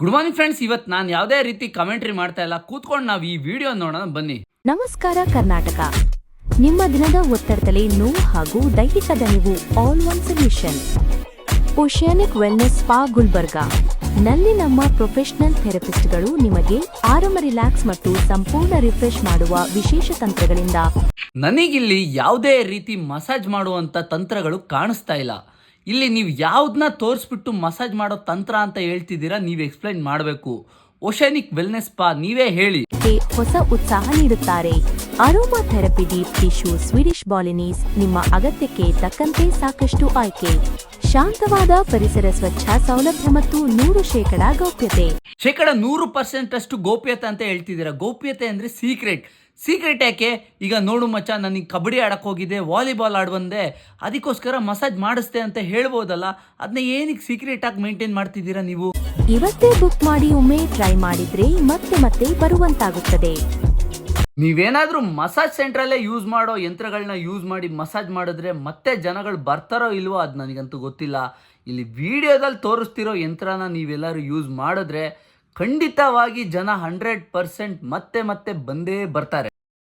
Good morning friends. ಇವತ್ತು ನಾನು ಯಾವುದೇ ರೀತಿ ಕಮೆಂಟ್ರಿ ಮಾಡ್ತಾ ಇಲ್ಲ, ಕೂತ್ಕೊಂಡು ನಾವು ಈ ವಿಡಿಯೋ ನೋಡೋಣ ಬನ್ನಿ. ನಮಸ್ಕಾರ ಕರ್ನಾಟಕ. ನಿಮ್ಮ ದಿನದ ಒತ್ತಡದಲ್ಲಿ ನೋವು ಹಾಗೂ ದೈಹಿಕ ದಣಿವು all one solution. Oceanic wellness spa Gulbarga ನಲ್ಲಿ ನಮ್ಮ ಪ್ರೊಫೆಷನಲ್ ಥೆರಪಿಸ್ಟ್ಗಳು ನಿಮಗೆ ಆರಾಮ, ರಿಲ್ಯಾಕ್ಸ್ ಮತ್ತು ಸಂಪೂರ್ಣ ರಿಫ್ರೆಶ್ ಮಾಡುವ ವಿಶೇಷ ತಂತ್ರಗಳಿಂದ. ನನಗಿಲ್ಲಿ ಯಾವುದೇ ರೀತಿ ಮಸಾಜ್ ಮಾಡುವಂಥ ತಂತ್ರಗಳು ಕಾಣಿಸ್ತಾ ಇಲ್ಲ. ಇಲ್ಲಿ ನೀವು ಯಾವುದನ್ನ ತೋರಿಸ್ಬಿಟ್ಟು ಮಸಾಜ್ ಮಾಡೋ ತಂತ್ರ ಅಂತ ಹೇಳ್ತಿದ್ದೀರಾ, ನೀವು ಎಕ್ಸ್ಪ್ಲೈನ್ ಮಾಡಬೇಕು. ಓಷಾನಿಕ್ ವೆಲ್ನೆಸ್ ಸ್ಪಾ ನೀವೇ ಹೇಳಿ. ಹೊಸ ಉತ್ಸಾಹ ನೀಡುತ್ತಾರೆ. Aromatherapy, deep tissue, Swedish Balinese ನಿಮ್ಮ ಅಗತ್ಯಕ್ಕೆ ತಕ್ಕಂತೆ ಸಾಕಷ್ಟು ಆಯ್ಕೆ. ಶಾಂತವಾದ ಪರಿಸರ, ಸ್ವಚ್ಛ ಸೌಲಭ್ಯ ಮತ್ತು 100% ಗೌಪ್ಯತೆ. 100% ಅಷ್ಟು ಗೋಪ್ಯತೆ ಅಂತ ಹೇಳ್ತಿದ್ದೀರಾ. ಗೋಪ್ಯತೆ ಅಂದರೆ ಸೀಕ್ರೆಟ್ ಯಾಕೆ? ಈಗ ನೋಡು ಮಚ್ಚ, ನನಗೆ ಕಬಡ್ಡಿ ಆಡಕ್ಕೆ ಹೋಗಿದ್ದೆ, ವಾಲಿಬಾಲ್ ಆಡಿ ಬಂದೆ, ಅದಕ್ಕೋಸ್ಕರ ಮಸಾಜ್ ಮಾಡಿಸ್ದೆ ಅಂತ ಹೇಳ್ಬೋದಲ್ಲ. ಅದನ್ನ ಏನಕ್ಕೆ ಸೀಕ್ರೆಟ್ ಆಗಿ ಮೇಂಟೈನ್ ಮಾಡ್ತಿದ್ದೀರಾ ನೀವು? ಇವತ್ತೇ ಬುಕ್ ಮಾಡಿ ಒಮ್ಮೆ ಟ್ರೈ ಮಾಡಿದ್ರೆ ಮತ್ತೆ ಮತ್ತೆ ಬರುವಂತಾಗುತ್ತದೆ. ನೀವೇನಾದರೂ ಮಸಾಜ್ ಸೆಂಟ್ರಲ್ಲೇ ಯೂಸ್ ಮಾಡೋ ಯಂತ್ರಗಳನ್ನ ಯೂಸ್ ಮಾಡಿ ಮಸಾಜ್ ಮಾಡಿದ್ರೆ ಮತ್ತೆ ಜನಗಳು ಬರ್ತಾರೋ ಇಲ್ವೋ ಅದು ನನಗಂತೂ ಗೊತ್ತಿಲ್ಲ. ಇಲ್ಲಿ ವಿಡಿಯೋದಲ್ಲಿ ತೋರಿಸ್ತಿರೋ ಯಂತ್ರನ ನೀವೆಲ್ಲರೂ ಯೂಸ್ ಮಾಡಿದ್ರೆ ಖಂಡಿತವಾಗಿ ಜನ 100% ಮತ್ತೆ ಬಂದೇ ಬರ್ತಾರೆ.